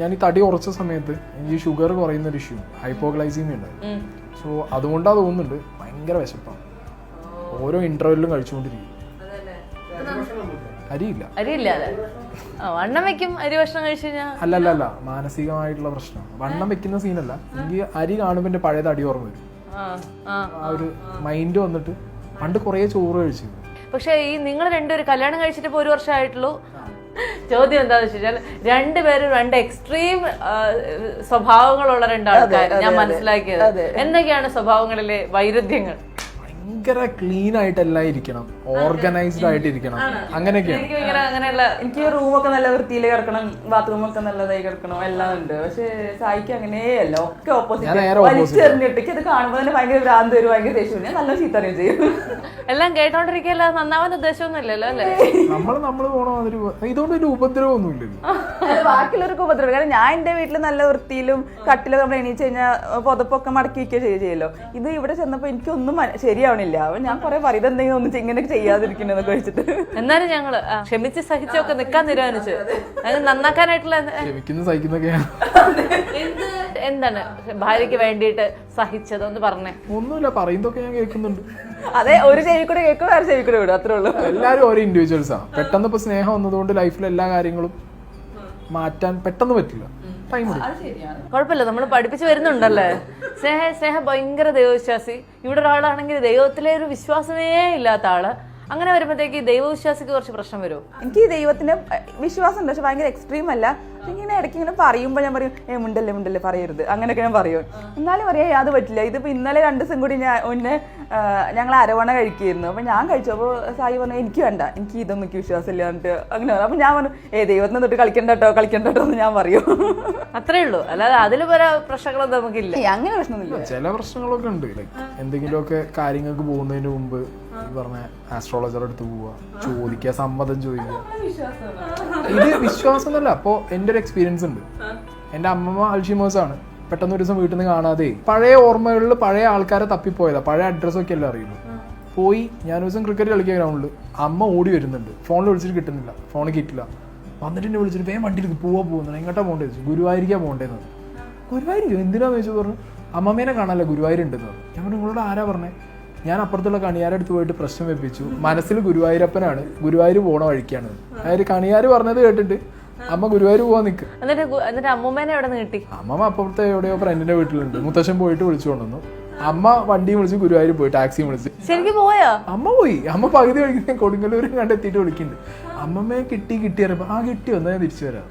ഞാൻ ഈ തടി കുറച്ച സമയത്ത് എനിക്ക് ഷുഗർ കുറയുന്ന ഒരു ഇഷ്യൂ, ഹൈപ്പോഗ്ലൈസീമിയ ഉണ്ട്. സോ അതുകൊണ്ടാ തോന്നുന്നുണ്ട് ഭയങ്കര വിശപ്പാണ്. ഓരോ ഇന്റർവെല്ലും കഴിച്ചുകൊണ്ടിരിക്കും. അരിയില്ല വണ്ണം വെക്കും അരി ഭക്ഷണം കഴിച്ചു കഴിഞ്ഞാൽ. അല്ല മാനസികമായിട്ടുള്ള പ്രശ്നം. വണ്ണം വെക്കുന്ന സീനല്ല, എനിക്ക് അരി കാണുമ്പോൾ എന്റെ പഴയ തടി ഓർമ്മ വരും. ആ ഒരു മൈൻഡ് വന്നിട്ട് പണ്ട് കുറേ ചോറ് കഴിച്ചു. പക്ഷെ ഈ നിങ്ങൾ രണ്ടുപേരും കല്യാണം കഴിച്ചിട്ട് ഇപ്പൊ 1 വർഷമായിട്ടുള്ളൂ. ചോദ്യം എന്താന്ന് വെച്ചാൽ രണ്ടുപേരും 2 എക്സ്ട്രീം സ്വഭാവങ്ങളുള്ള 2 ആൾക്കാർ ഞാൻ മനസ്സിലാക്കിയത്. എന്തൊക്കെയാണ് സ്വഭാവങ്ങളിലെ വൈരുദ്ധ്യങ്ങൾ? ഭയങ്കര ക്ലീൻ ആയിട്ടെല്ലാം ഇരിക്കണം, ഓർഗനൈസ്ഡ് ആയിട്ടിരിക്കണം, അങ്ങനെയൊക്കെയാണ്. എനിക്ക് റൂമൊക്കെ നല്ല വൃത്തിയിൽ കിടക്കണം, ബാത്റൂമൊക്കെ നല്ലതായി കിടക്കണം, എല്ലാം ഉണ്ട്. പക്ഷെ സായിക്ക് അങ്ങനെയല്ല, ഒക്കെ ഓപ്പോസിറ്റ്. വലിച്ചെറിഞ്ഞിട്ട് ഇത് കാണുമ്പോൾ തന്നെ ഭയങ്കര ഭ്രാന്ത് വരും, ഭയങ്കര ദേഷ്യം. ഞാൻ നല്ല ചീത്ത അറിയുകയും ചെയ്യും. എല്ലാം കേട്ടോണ്ടിരിക്കല്ല, നന്നാവാൻ ഉദ്ദേശമൊന്നുമില്ലല്ലോ അല്ലേ? നമ്മള് പോണോ ഇതുകൊണ്ട് ഒരു ഉപദ്രവമൊന്നുമില്ലല്ലോ. ബാക്കിയുള്ളവർക്ക് ഉപദ്രവം. കാരണം ഞാൻ എന്റെ വീട്ടിൽ നല്ല വൃത്തിയിലും കട്ടിലൊക്കെ നമ്മൾ എണീച്ച് കഴിഞ്ഞാൽ പുതപ്പൊക്കെ മടക്കി വയ്ക്കുക ചെയ്യല്ലോ. ഇത് ഇവിടെ ചെന്നപ്പോ എനിക്കൊന്നും ശരിയാവണില്ല. അപ്പൊ ഞാൻ കുറെ പറയും എന്തെങ്കിലും ഒന്നും ഇങ്ങനെ ചെയ്യാതിരിക്കുന്നതൊക്കെ വെച്ചിട്ട്. എന്നാലും ഞങ്ങള് ക്ഷമിച്ച് സഹിച്ചൊക്കെ നിക്കാൻ തീരുമാനിച്ചു. നന്നാക്കാനായിട്ടുള്ള എന്താണ് ഭാര്യക്ക് വേണ്ടിയിട്ട് സഹിച്ചത് ഒന്ന് പറഞ്ഞേ. ഒന്നുമില്ല, പറയുന്നതൊക്കെ ഞാൻ കേൾക്കുന്നുണ്ട്. അതെ, ഒരു ചെവി കൂടെ കേൾക്കും, വേറെ ചെവി കൂടെ വിടും, അത്രേ ഉള്ളൂ. എല്ലാരും ഓരോ ഇൻഡിവിജ്വൽസാ. പെട്ടെന്ന് ഇപ്പൊ സ്നേഹം വന്നതുകൊണ്ട് ലൈഫിൽ എല്ലാ കാര്യങ്ങളും മാറ്റാൻ പെട്ടെന്ന് പറ്റില്ല. കുഴപ്പമില്ല, നമ്മൾ പഠിപ്പിച്ചു വരുന്നുണ്ടല്ലേ. സ്നേഹ ഭയങ്കര ദൈവവിശ്വാസി. ഇവിടെ ഒരാളാണെങ്കിൽ ദൈവത്തിലെ ഒരു വിശ്വാസമേ ഇല്ലാത്ത ആള്. അങ്ങനെ വരുമ്പോഴത്തേക്ക് ദൈവവിശ്വാസിക്ക് കുറച്ച് പ്രശ്നം വരുമോ? എനിക്ക് ദൈവത്തിന് വിശ്വാസം ഉണ്ട്, പക്ഷെ ഭയങ്കര എക്സ്ട്രീം അല്ല. ഇങ്ങനെ ഇടയ്ക്ക് ഇങ്ങനെ പറയുമ്പോൾ ഞാൻ പറയും മുണ്ടല്ലേ പറയരുത്, അങ്ങനെയൊക്കെ ഞാൻ പറയും. എന്നാലും പറയാം അത് പറ്റില്ല. ഇതിപ്പോ ഇന്നലെ 2 ദിവസം കൂടി ഞങ്ങൾ അരവണ കഴിക്കുകയായിരുന്നു. അപ്പൊ ഞാൻ കഴിച്ചപ്പോൾ സായി പറഞ്ഞു എനിക്ക് വേണ്ട, എനിക്ക് ഇതൊന്നും എനിക്ക് വിശ്വാസമില്ല എന്നിട്ട് അങ്ങനെ പറഞ്ഞു. അപ്പൊ ഞാൻ പറഞ്ഞു ദൈവത്തിനെ തൊട്ട് കളിക്കണ്ടോ എന്ന് ഞാൻ പറയും. അത്രേ ഉള്ളൂ, അല്ലാതെ അതിൽ പല പ്രശ്നങ്ങളൊന്നും നമുക്കില്ല. അങ്ങനെ പ്രശ്നമൊന്നുമില്ല. ചില പ്രശ്നങ്ങളൊക്കെ ഉണ്ട്. എന്തെങ്കിലുമൊക്കെ കാര്യങ്ങൾക്ക് പോകുന്നതിന് മുമ്പ് പറഞ്ഞ ആസ്ട്രോളജർ അടുത്ത് പോവുക, ചോദിക്കുക, സമ്മതം ചോദിക്കുക. ഇത് വിശ്വാസം എന്നല്ല. അപ്പോ എന്റെ ഒരു എക്സ്പീരിയൻസ് ഉണ്ട്. എന്റെ അമ്മമ്മ അൽഷിമേഴ്സ് ആണ്. പെട്ടെന്ന് ഒരു ദിവസം വീട്ടിൽ നിന്ന് കാണാതെ പഴയ ഓർമ്മകളിൽ പഴയ ആൾക്കാരെ തപ്പിപ്പോയതാ. പഴയ അഡ്രസ്സൊക്കെ എല്ലാം അറിയുള്ളൂ. പോയി ഞാൻ ഒരു ദിവസം ക്രിക്കറ്റ് കളിക്കാൻ ഗ്രൗണ്ടിൽ, അമ്മ ഓടി വരുന്നുണ്ട്. ഫോണിൽ വിളിച്ചിട്ട് കിട്ടുന്നില്ല, ഫോണിൽ കിട്ടില്ല. വന്നിട്ട് എന്നെ വിളിച്ചിട്ട് വേഗം വണ്ടിയിൽ പോകുന്നത്. എങ്ങോട്ടാ പോകേണ്ടത് ചോദിച്ചു. ഗുരുവായൂരിക്കാ പോകേണ്ടതെന്ന്. ഗുരുവായൂരിക്കോ എന്തിനാന്ന് ചോദിച്ചു. പറഞ്ഞു അമ്മമ്മേനെ കാണാനല്ല ഗുരുവായൂരുണ്ടെന്ന് പറഞ്ഞു. ഞാൻ പറഞ്ഞു നിങ്ങളോട് ആരാ പറഞ്ഞേ? ഞാൻ അപ്പുറത്തുള്ള കണിയാരടുത്ത് പോയിട്ട് പ്രശ്നം വെപ്പിച്ചു. മനസ്സിൽ ഗുരുവായൂരപ്പനാണ്, ഗുരുവായൂർ പോണ വഴിക്കാണ്. അതായത് കണിയാര് പറഞ്ഞത് കേട്ടിട്ട് അമ്മ ഗുരുവായൂർ പോവാൻ നിൽക്കും. എന്നിട്ട് അമ്മൂമ്മേനെ എവിടെ കിട്ടി? അമ്മമ്മ അപ്പുറത്തെ എവിടെയോ ഫ്രണ്ടിന്റെ വീട്ടിലുണ്ട്. മുത്തശ്ശൻ പോയിട്ട് വിളിച്ചു കൊണ്ടുവന്നു. അമ്മ വണ്ടിയും വിളിച്ച് ഗുരുവായൂർ പോയി, ടാക്സിയും വിളിച്ച്. ശരിക്കും പോയാ? അമ്മ പോയി. അമ്മ പകുതി വഴിക്കുന്ന കൊടുങ്ങല്ലൂരും കണ്ടെത്തിയിട്ട് വിളിക്കുന്നുണ്ട്. അമ്മമ്മയെ കിട്ടിയറിയപ്പോ കിട്ടിയോ എന്നാ ഞാൻ തിരിച്ചു വരാം.